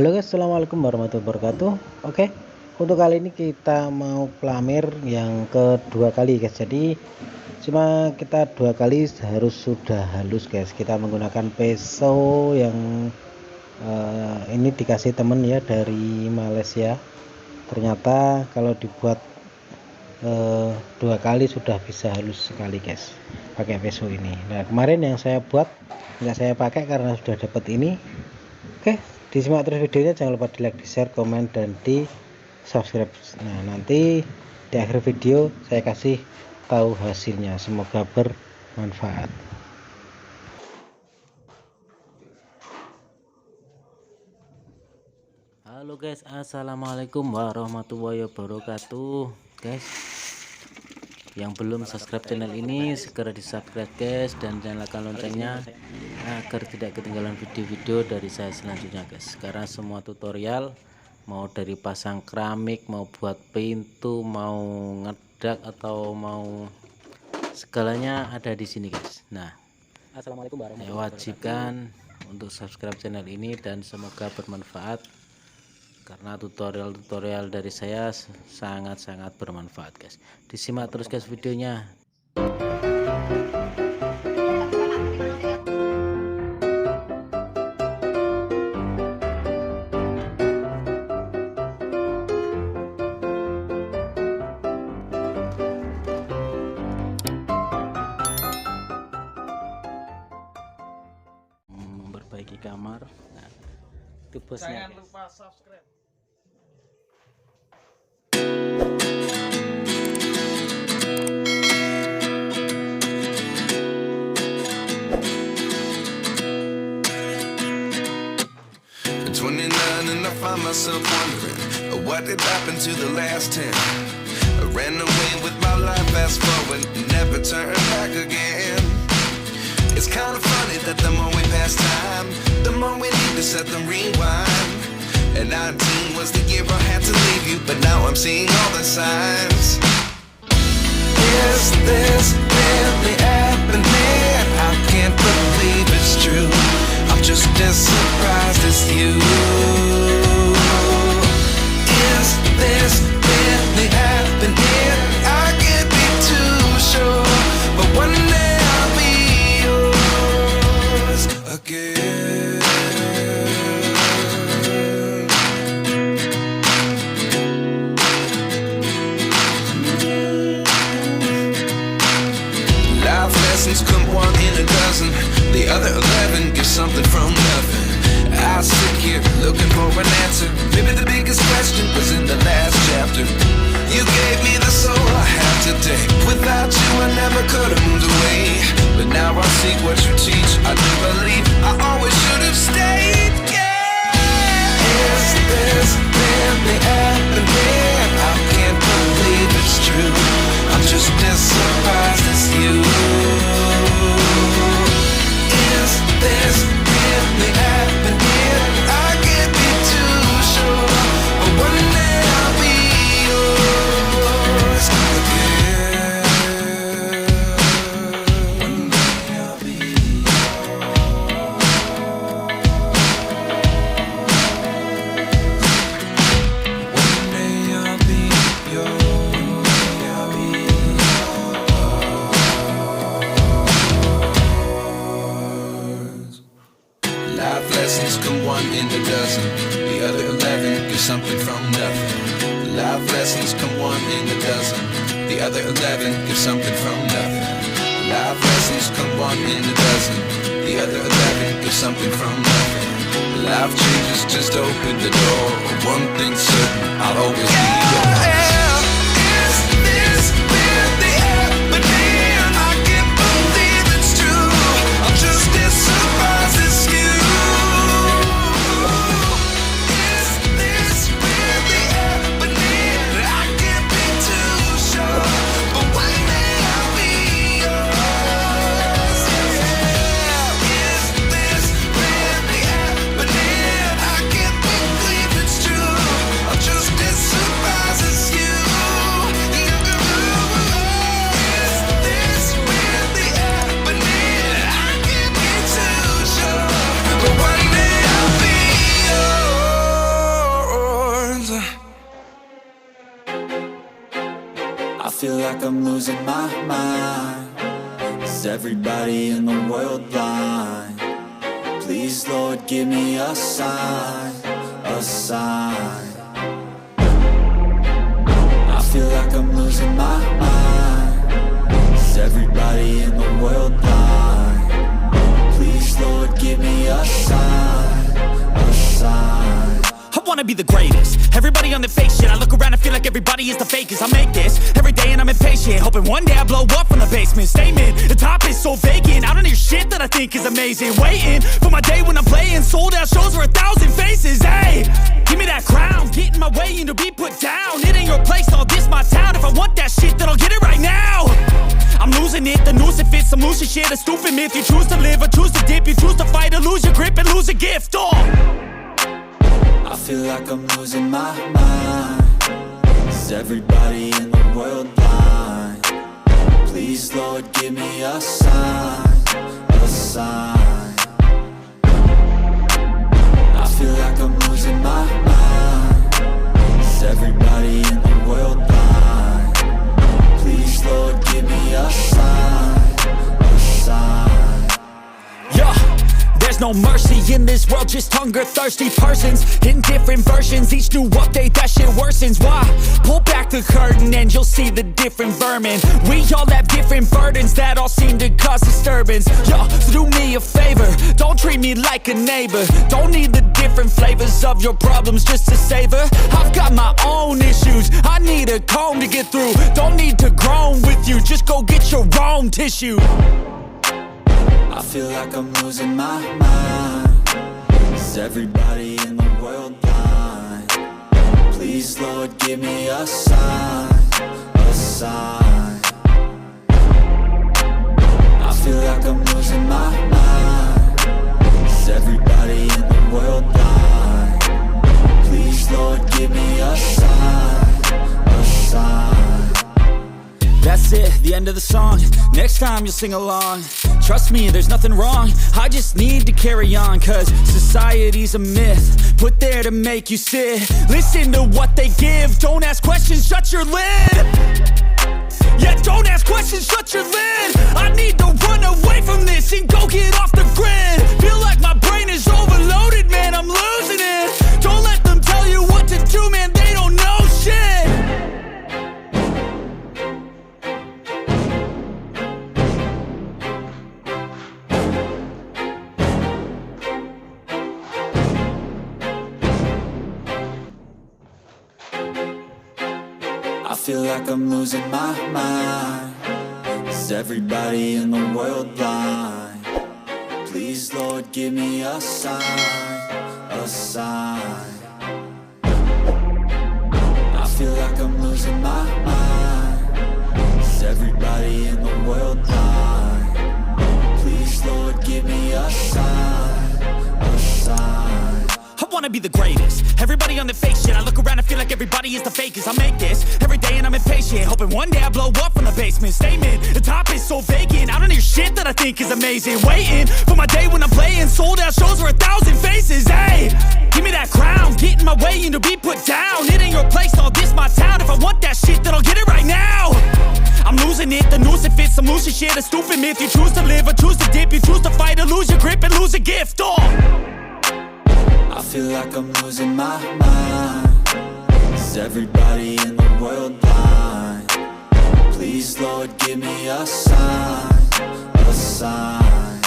Halo guys, assalamualaikum warahmatullahi wabarakatuh. Oke, untuk kali ini kita mau pelamir yang kedua kali guys. Jadi cuma kita dua kali harus sudah halus guys. Kita menggunakan pisau yang ini dikasih temen ya dari Malaysia. Ternyata kalau dibuat dua kali sudah bisa halus sekali guys pakai pisau ini. Nah kemarin yang saya buat nggak saya pakai karena sudah dapat ini. Oke, disimak terus videonya, jangan lupa di like, di share, komen, dan di subscribe. Nah nanti di akhir video saya kasih tahu hasilnya, semoga bermanfaat. Halo guys, assalamualaikum warahmatullahi wabarakatuh. Guys, yang belum subscribe channel ini segera di subscribe guys, dan nyalakan loncengnya agar tidak ketinggalan video-video dari saya selanjutnya guys. Karena semua tutorial, mau dari pasang keramik, mau buat pintu, mau ngedak, atau mau segalanya ada di sini guys. Nah, Assalamualaikum warahmatullahi saya wajibkan untuk subscribe channel ini dan semoga bermanfaat, karena tutorial-tutorial dari saya sangat-sangat bermanfaat guys. Disimak terus guys videonya. Memperbaiki kamar. Nah, itu bosnya. Jangan lupa subscribe. And I find myself wondering what did happen to the last 10. I ran away with my life, fast forward, never turn back again. It's kind of funny that the more we pass time, the more we need to set them rewind. And 19 was the year I had to leave you, but now I'm seeing all the signs. Is this really happening? I can't believe it's true. I'm just as surprised as you. Is this really happening? I can't be too sure, but one day I'll be yours again. Life lessons come one in a dozen, the other 11 give something from nothing. I sit here looking for an answer. Maybe the biggest question was in the last chapter. You gave me the soul I have today. Without you I never could have moved away. But now I see what you teach. I do believe I always should have stayed. Yeah. Is this really happening? I can't believe it's true. I'm just as surprised as you. Is this really happening? I can't be too sure, but one day I'll be yours again. One day I'll be yours. One day I'll be yours. I'll be yours. Life lessons come one in a dozen, the other 11 give something from nothing. Life lessons come one in a dozen, the other 11 give something from nothing. Life lessons come one in a dozen, the other 11 give something from nothing. Life changes just open the door. One thing's certain, I'll always be yours. Is this really happening? I can't believe it's true. I'm just as surprised as you. Just as surprised as like I'm losing my mind. Is everybody in the world blind? Please, Lord, give me a sign, a sign. I feel like I'm losing my mind. Is everybody in the world blind? Please, Lord, give me a sign, a sign. I wanna be the greatest. Everybody on the fake shit. I look around and feel like everybody is the fakest. I make this every day and I'm impatient, hoping one day I blow up from the basement. Statement, the top is so vacant. I don't hear shit that I think is amazing. Waiting for my day when I'm playing sold out shows for 1,000 faces. Hey, give me that crown, get in my way and to be put down. It ain't your place, all this my town. If I want that shit, then I'll get it right now. I'm losing it, the noose it fits, some losing shit, a stupid myth. You choose to live or choose to dip, you choose to fight or lose your grip and lose a gift. I feel like I'm losing my mind. Is everybody in the world blind? Please, Lord, give me a sign, a sign. I feel like I'm losing my mind. Is everybody in the world blind? Please, Lord, give me a sign, a sign. Yeah. There's no mercy in this world, just hunger-thirsty persons in different versions. Each new update, that shit worsens. Why? Pull back the curtain and you'll see the different vermin. We all have different burdens that all seem to cause disturbance. Yo, so do me a favor, don't treat me like a neighbor. Don't need the different flavors of your problems just to savor. I've got my own issues, I need a comb to get through. Don't need to groan with you, just go get your own tissue. I feel like I'm losing my mind. Is everybody in the world blind? Please, Lord, give me a sign, a sign. I feel like I'm losing my mind. Is everybody in the world blind? Please, Lord, give me a sign, a sign. That's it, the end of the song. Next time you'll sing along. Trust me, there's nothing wrong. I just need to carry on, cause society's a myth put there to make you sit. Listen to what they give. Don't ask questions, shut your lid. Yeah, don't ask questions, shut your lid. I need to run away from this and go get off the grid. Feel like my brain is overloaded, man, I'm losing it. Don't let them tell you what to do, man, they don't know shit. I feel like I'm losing my mind. Is everybody in the world blind? Please, Lord, give me a sign, a sign. I feel like I'm losing my mind. Is everybody in the world blind? Please, Lord, give me a sign, a sign. I wanna be the greatest. Everybody on the fake shit. I look around and feel like everybody is the fakest. I make this every day and I'm impatient, hoping one day I blow up from the basement. Statement, the top is so vacant. I don't hear shit that I think is amazing. Waiting for my day when I'm playing sold out shows for 1,000 faces. Hey, give me that crown, get in my way and to be put down. It ain't your place, all this my town. If I want that shit, then I'll get it right now. I'm losing it, the noose it fits, some losing shit, a stupid myth. You choose to live or choose to dip, you choose to fight or lose your grip and lose a gift. I feel like I'm losing my mind. Is everybody in the world blind? Please, Lord, give me a sign, a sign.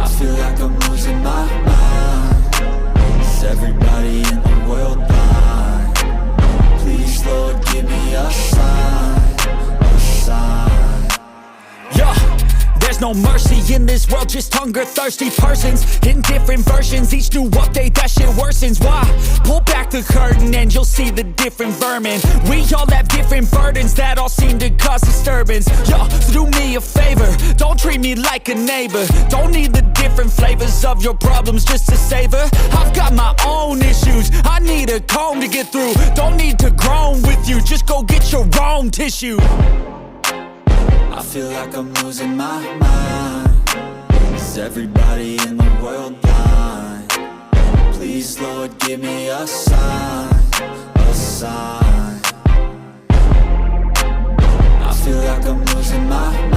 I feel like I'm losing my mind. Is everybody in the world blind? Please, Lord, give me a sign, a sign. Yeah. There's no mercy in this world, just hunger-thirsty persons in different versions. Each new update, that shit worsens. Why? Pull back the curtain and you'll see the different vermin. We all have different burdens that all seem to cause disturbance. Yo, so do me a favor, don't treat me like a neighbor. Don't need the different flavors of your problems just to savor. I've got my own issues, I need a comb to get through. Don't need to groan with you, just go get your own tissue. I feel like I'm losing my mind. Is everybody in the world blind? Please, Lord, give me a sign, a sign. losing my mind.